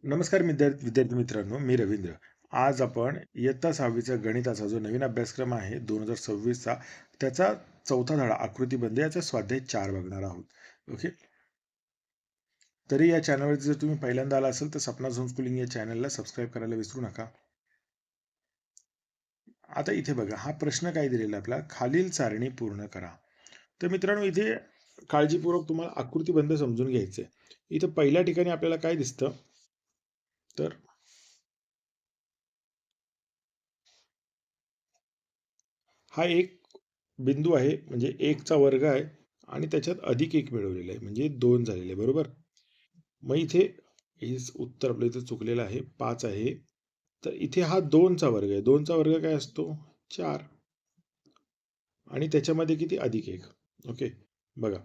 नमस्कार विद्यार्थी मित्रांनो, मी रवींद्र. आज आपण इयत्ता 6वीचा गणिताचा जो नवीन अभ्यासक्रम आहे 2026चा, त्याचा चौथा धडा आकृतिबंध याचा स्वाध्याय 4 बघणार आहोत. ओके. तरी या चॅनलवर जर तुम्ही पहिल्यांदा आला असेल तर सपना होमस्कूलिंग या चॅनलला सबस्क्राईब करायला विसरू नका. आता इथे बघा, हा प्रश्न काय दिलेला आपला, खालील सारणी पूर्ण करा. तर मित्रांनो, इथे काळजीपूर्वक तुम्हाला आकृतिबंध समजून घ्यायचे. इथं पहिल्या ठिकाणी आपल्याला काय दिसतं, तर हा एक बिंदू आहे, म्हणजे 1चा वर्ग आहे आणि त्याच्यात अधिक 1 मिळवलेला आहे, म्हणजे 2 झालेले आहे, बरोबर. मग इथे हे उत्तर आपलं इथे चुकलेलं आहे, 5 आहे. तर इथे हा 2चा वर्ग आहे. 2चा वर्ग काय असतो? 4. आणि त्याच्यामध्ये किती? अधिक 1. ओके. बघा,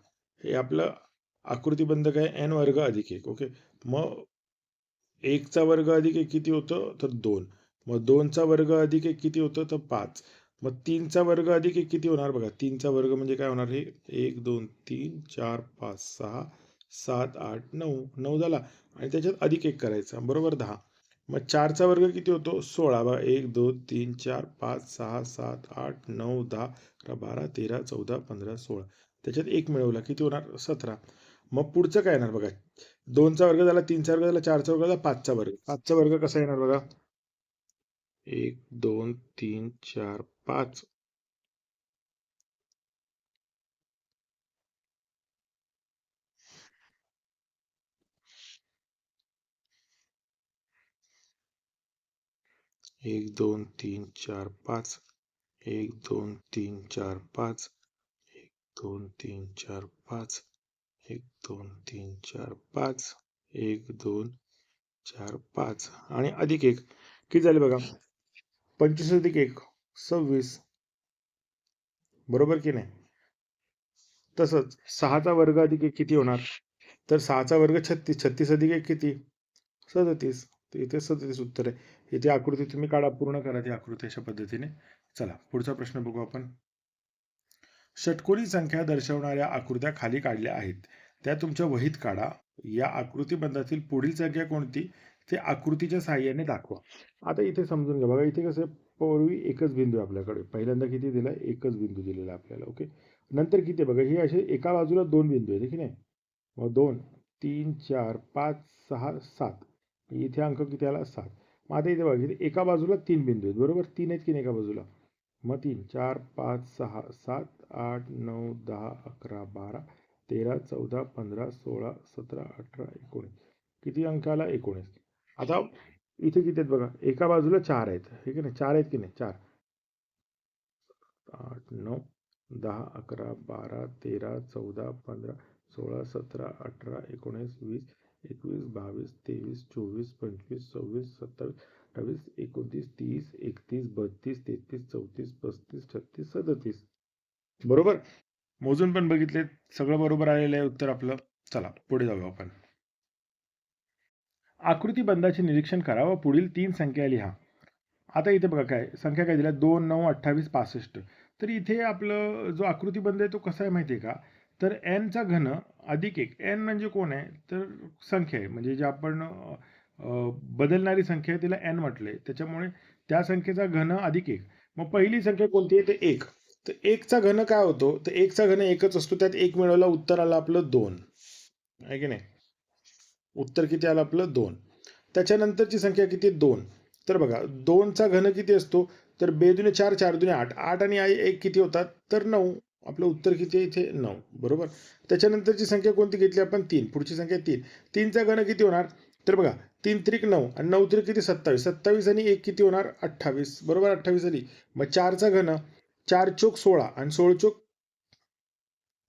हे आपलं आकृतिबंध काय, n वर्ग अधिक 1. ओके. मग 1चा वर्ग अधिक 1 किती होतं? तर 2. मग 2चा वर्ग अधिक 1 किती होतं? तर 5. मग 3चा वर्ग अधिक 1 किती होणार? बघा, 3चा वर्ग म्हणजे काय होणार? हे 1 2 3 4 5 6 7 8 9. 9 झाला आणि त्याच्यात अधिक 1 करायचा, बरोबर, 10. मग 4चा वर्ग किती होतो? 16. बघा, 1 2 3 4 5 6 7 8 9 10 11 12 13 14 15 16. त्याच्यात 1 मिळवला, किती होणार? 17. मग पुढचं काय येणार? बघा, 2चा वर्ग झाला, 3चा वर्ग झाला, 4चा वर्ग झाला, 5चा वर्ग. 5चा वर्ग कसा येणार? बघा, 1 2 3 4 5. 1 2 3 4 5. 1 2 3 4 5. 1 2 3 4 5. 1 2 3 4 5. 1 2 4 5 आणि अधिक 1 किती झाले? बघा, 25 अधिक 1 26, बरोबर की नाही? तसंच 6चा वर्ग अधिक 1 किती होणार? तर 6चा वर्ग 36. 36 अधिक 1 किती? 37. तर इथे 37 उत्तर आहे. इथे आकृती तुम्ही काढा, पूर्ण करा ती आकृती अशा पद्धतीने. चला, पुढचा प्रश्न बघू आपण. षटकोनी संख्या दर्शवणाऱ्या आकृत्या खाली काढल्या आहेत, त्या तुमच्या वहीत काढा. या आकृतिबंधातील पुढील संख्या कोणती ते आकृतीच्या साहाय्याने दाखवा. आता इथे समजून घ्या. बघा, इथे कसं, पूर्वी एकच बिंदू आहे आपल्याकडे. पहिल्यांदा किती दिला? एकच बिंदू दिलेला आपल्याला. ओके. नंतर किती? बघा, हे असे एका बाजूला 2 बिंदू आहेत, की नाही? मग 2 3 4 5 6 7. इथे अंक किती आला? 7. मग आता इथे बघा, इथे एका बाजूला 3 बिंदू आहेत, बरोबर. 3 आहेत की नाही एका बाजूला? मग 3 4 5 6 7 8 9 10 11 12 13 14 15 16 17 18 19. किती अंक आला? 19. आता इथे किती आहेत? बघा, एका बाजूला 4 आहेत, हे की नाही? 4 आहेत की नाही? 4 8 9 10 11 12 13 14 15 16 17 18 19 20 21 22 23 24 25 26 27 28 29 30 31 32 33 34 35 36 37. बरोबर. मोजून पण बघितले, सगळं बरोबर आलेलं आहे उत्तर आपलं. चला, पुढे जाऊ आपण. आकृतिबंधाचे निरीक्षण करा व पुढील 3 संख्या लिहा. आता इथे बघा, काय संख्या काय दिल्या? 2 9 28 65. तर इथे आपलं जो आकृतिबंध आहे तो कसा आहे माहिती आहे का? तर n चा घन अधिक 1. n म्हणजे कोण आहे? तर संख्या आहे, म्हणजे जे आपण बदलणारी संख्या आहे तिला n म्हटलंय. त्याच्यामुळे त्या संख्येचा घन अधिक 1. मग पहिली संख्या कोणती आहे? ते 1. तर 1 चा घन काय होतो? तर 1 चा घन 1च असतो. त्यात 1 मिळवला, उत्तर आलं आपलं 2. आहे की नाही? उत्तर किती आलं आपलं? 2. त्याच्यानंतरची संख्या किती? 2. तर बघा, 2 चा घन किती असतो? तर 2 दुने 4 4 दुने 8. 8 आणि 1 किती होतात? तर 9. आपलं उत्तर किती आहे इथे? 9. बरोबर. त्याच्यानंतरची संख्या कोणती घेतली आपण? 3. पुढची संख्या 3. 3 चा घन किती होणार? तर बघा, 3 त्रिक 9 आणि 9 त्रिक किती? 27. 27 आणि 1 किती होणार? 28. बरोबर, 28 आली. मग 4 चा घन, 4 चोक 16 आणि 16 चोक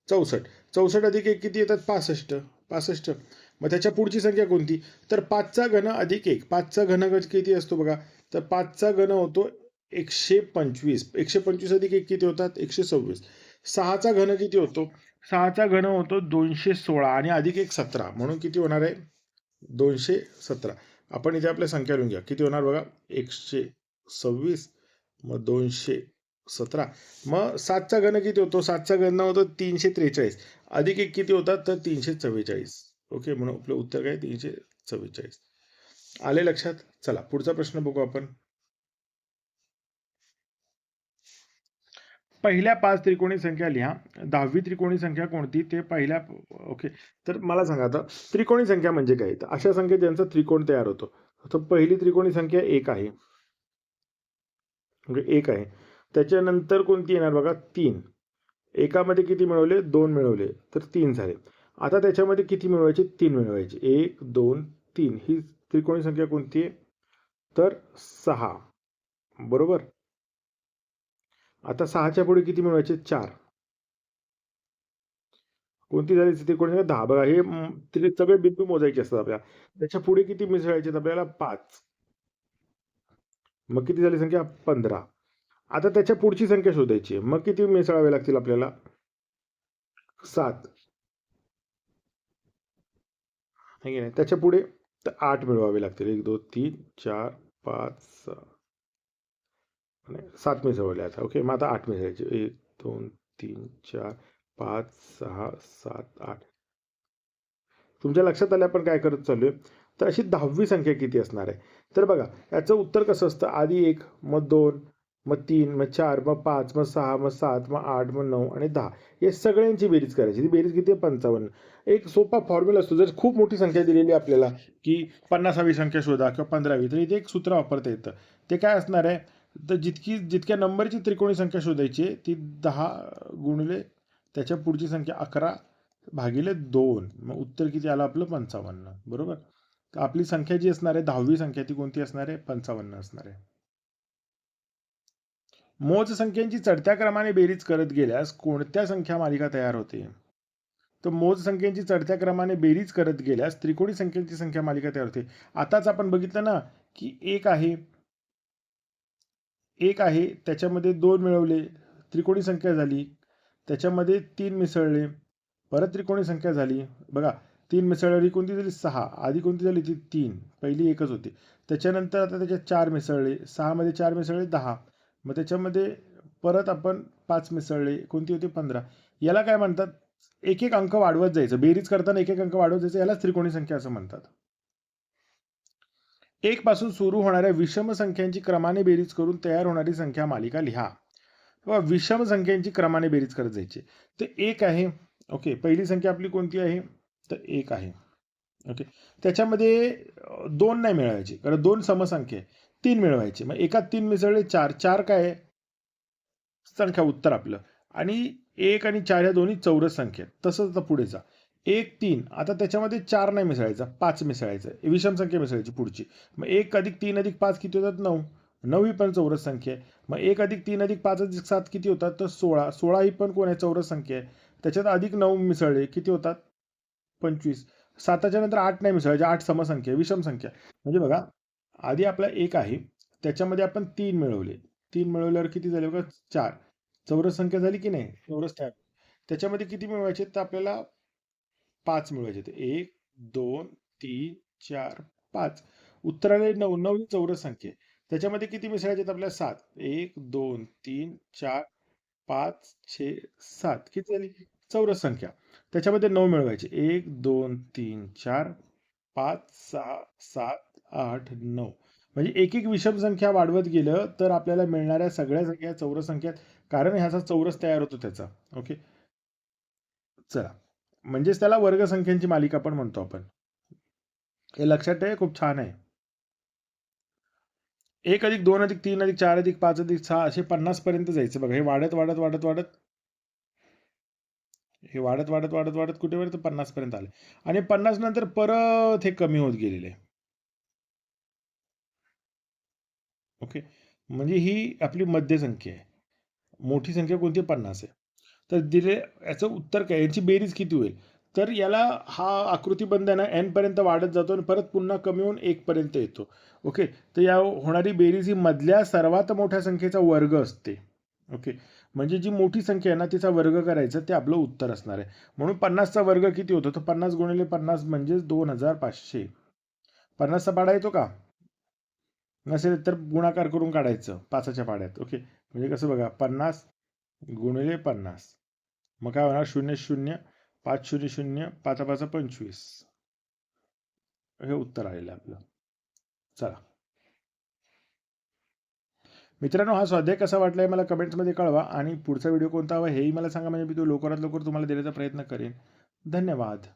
64. 64 अधिक 1 किती येतात? 65. 65. मग त्याच्या पुढची संख्या कोणती? तर 5चा घन अधिक 1. 5चा घन किती असतो? बघा, तर 5चा घन होतो 125. 125 अधिक 1 किती होतात? 126. 6चा घन किती होतो? 6चा घन होतो 216 आणि अधिक 1 17. म्हणून किती होणार आहे? 217. आपण इथे आपल्या संख्या लिहून घ्या. किती होणार बघा? 126. मग 217. मग 7चा घन किती होतो? 7चा घन होतो 343. अधिक 1 किती होतात? तर 344. ओके. म्हणून आपलं उत्तर काय? 344. आले लक्षात? चला पुढचा प्रश्न बघू आपण. पहिल्या 5 त्रिकोणी संख्या लिहा. 10वी त्रिकोणी संख्या कोणती ते पहिल्या. ओके. तर मला सांगा आता त्रिकोणी संख्या म्हणजे काय? तर अशा संख्या ज्यांचा त्रिकोण तयार होतो. तर पहिली त्रिकोणी संख्या 1 आहे. म्हणजे 1 आहे. त्याच्यानंतर कोणती येणार बघा 3. एकामध्ये किती मिळवले? 2 मिळवले. तर 3 झाले. आता त्याच्यामध्ये किती मिळवायचे? 3 मिळवायचे. 1, 2, 3 ही त्रिकोणी संख्या कोणती आहे? तर 6. बरोबर. आता 6च्या पुढे किती मिळवायचे? 4. कोणती झाली त्रिकोणी संख्या? 10. बघा हे सगळे बिंदू मोजायचे असतात आपल्याला. त्याच्या पुढे किती मिसळायचे आपल्याला? 5. मग किती झाली संख्या? 15. आता त्याच्या पुढची संख्या शोधायची आहे. मग किती मिसळावे लागतील आपल्याला? 7. आहे की नाही? त्याच्या पुढे तर 8 मिळवावे लागतील. 1, 2, 3, 4, 5, 6 आणि 7 मिसळले आता. ओके. मग आता 8 मिसळायचे. 1, 2, 3, 4, 5, 6, 7, 8. तुमच्या लक्षात आलं आपण काय करत चाललोय? तर अशी 10वी संख्या किती असणार आहे? तर बघा याचं उत्तर कसं असतं? आधी 1, मग 2, मग 3, मग 4, मग 5, मग 6, मग 7, मग 8, मग 9 आणि 10. हे सगळ्यांची बेरीज करायची. ती बेरीज किती आहे? 55. एक सोपा फॉर्म्युला असतो. जर खूप मोठी संख्या दिलेली आपल्याला की 50वी संख्या शोधा किंवा 15वी, तर इथे एक सूत्र वापरता येतं. ते काय असणार आहे? तर जितक्या नंबरची त्रिकोणी संख्या शोधायची आहे, ती 10 गुणिले त्याच्या पुढची संख्या 11 भागिले 2. मग उत्तर किती आलं आपलं? 55. बरोबर. तर आपली संख्या जी असणार आहे 10वी संख्या ती कोणती असणार आहे? 55 असणार आहे. मोज संख्यांची चढत्या क्रमाने बेरीज करत गेल्यास कोणत्या संख्या मालिका तयार होते? तर मोज संख्यांची चढत्या क्रमाने बेरीज करत गेल्यास त्रिकोणी संख्यांची संख्या मालिका तयार होते. आताच आपण बघितलं ना की एक आहे त्याच्यामध्ये 2 मिळवले, त्रिकोणी संख्या झाली. त्याच्यामध्ये 3 मिसळले, परत त्रिकोणी संख्या झाली. बघा 3 मिसळली कोणती झाली? 6. आधी कोणती झाली ती? 3. पहिली एकच होती. त्याच्यानंतर आता त्याच्यात 4 मिसळले. 6 मध्ये 4 मिसळले 10. मग त्याच्यामध्ये परत आपण 5 मिसळले. कोणती होती? 15. याला काय म्हणतात? एक एक अंक वाढवत जायचं. बेरीज करताना एक एक अंक वाढवत जायचं. यालाच त्रिकोणी संख्या असं म्हणतात. 1 पासून सुरू होणाऱ्या विषम संख्यांची क्रमाने बेरीज करून तयार होणारी संख्या मालिका लिहा. किंवा विषम संख्यांची क्रमाने बेरीज करत जायची. तर 1 आहे. ओके. पहिली संख्या आपली कोणती आहे? तर 1 आहे. ओके. त्याच्यामध्ये 2 नाही मिळवायचे कारण 2 समसंख्या आहे. 3 मिळवायचे. मग एकात 3 मिसळले 4. 4 काय आहे? संख्या उत्तर आपलं. आणि 1 आणि 4 या दोन्ही चौरस संख्या आहेत. तसंच आता पुढे जा. 1, 3. आता त्याच्यामध्ये 4 नाही मिसळायचा, 5 मिसळायचं. विषम संख्या मिसळायची पुढची. मग 1 अधिक 3 अधिक 5 किती होतात? 9. 9 ही पण चौरस संख्या आहे. मग 1 अधिक 3 अधिक 5 अधिक 7 किती होतात? तर 16. 16 ही पण कोण आहे? चौरस संख्या आहे. त्याच्यात अधिक 9 मिसळले किती होतात? 25. 7च्या नंतर 8 नाही मिसळायचे. 8 समसंख्या आहे, विषम संख्या. म्हणजे बघा आधी आपला 1 आहे. त्याच्यामध्ये आपण 3 मिळवले. 3 मिळवल्यावर किती झाले बघा? 4. चौरस संख्या झाली की नाही? चौरस तयार. त्याच्यामध्ये किती मिळवायचे? तर आपल्याला 5 मिळवायचे. 1, 2, 3, 4, 5. उत्तराला 9. 9 ही चौरस संख्या आहे. त्याच्यामध्ये किती मिसळायचे आपल्याला? 7. 1, 2, 3, 4, 5, 6, 7. किती झाली? चौरस संख्या. त्याच्यामध्ये 9 मिळवायचे. 1, 2, 3, 4, 5, 6, 7, 8, 9. म्हणजे एक एक विषम संख्या वाढवत गेलं तर आपल्याला मिळणाऱ्या सगळ्या संख्या चौरस संख्या आहेत. कारण ह्याचा चौरस तयार होतो त्याचा. ओके. चला. म्हणजेच त्याला वर्गसंख्यांची मालिका पण म्हणतो आपण. हे लक्षात ठेवा, खूप छान आहे. 1 अधिक 2 अधिक 3 अधिक 4 अधिक 5 अधिक 6 असे 50 पर्यंत जायचं बघा. हे वाढत वाढत वाढत वाढत हे वाढत वाढत वाढत वाढत कुठेपर्यंत 50 पर्यंत आले. आणि 50 नंतर परत हे कमी होत गेलेले. ओके. म्हणजे ही आपली मध्य संख्या आहे. मोठी संख्या कोणती? 50 आहे. तर दिले याचं उत्तर काय? याची बेरीज किती होईल? तर याला हा आकृतिबंध आहे ना n पर्यंत वाढत जातो आणि परत पुन्हा कमी होऊन 1 पर्यंत येतो. ओके. तर या होणारी बेरीज ही मधल्या सर्वात मोठ्या संख्येचा वर्ग असते. ओके. म्हणजे जी मोठी संख्या आहे ना तिचा वर्ग करायचं ते आपलं उत्तर असणार आहे. म्हणून 50चा वर्ग किती होतो? तर 50 गुणिले 50 म्हणजे 2500. 50चा पाढा येतो का? नसेल तर गुणाकार करून काढायचं 5च्या पाड्यात. ओके. म्हणजे कसं बघा 50 गुणिले 50. मग काय होणार? 0 0 5 0 0 5 5 25. हे उत्तर आलेलं आहे आपलं. चला मित्रांनो, हा स्वाध्याय कसा वाटलाय मला कमेंट्समध्ये कळवा आणि पुढचा व्हिडिओ कोणता हवा हेही मला सांगा, म्हणजे मी तो लवकरात लवकर तुम्हाला देण्याचा प्रयत्न करेन. धन्यवाद.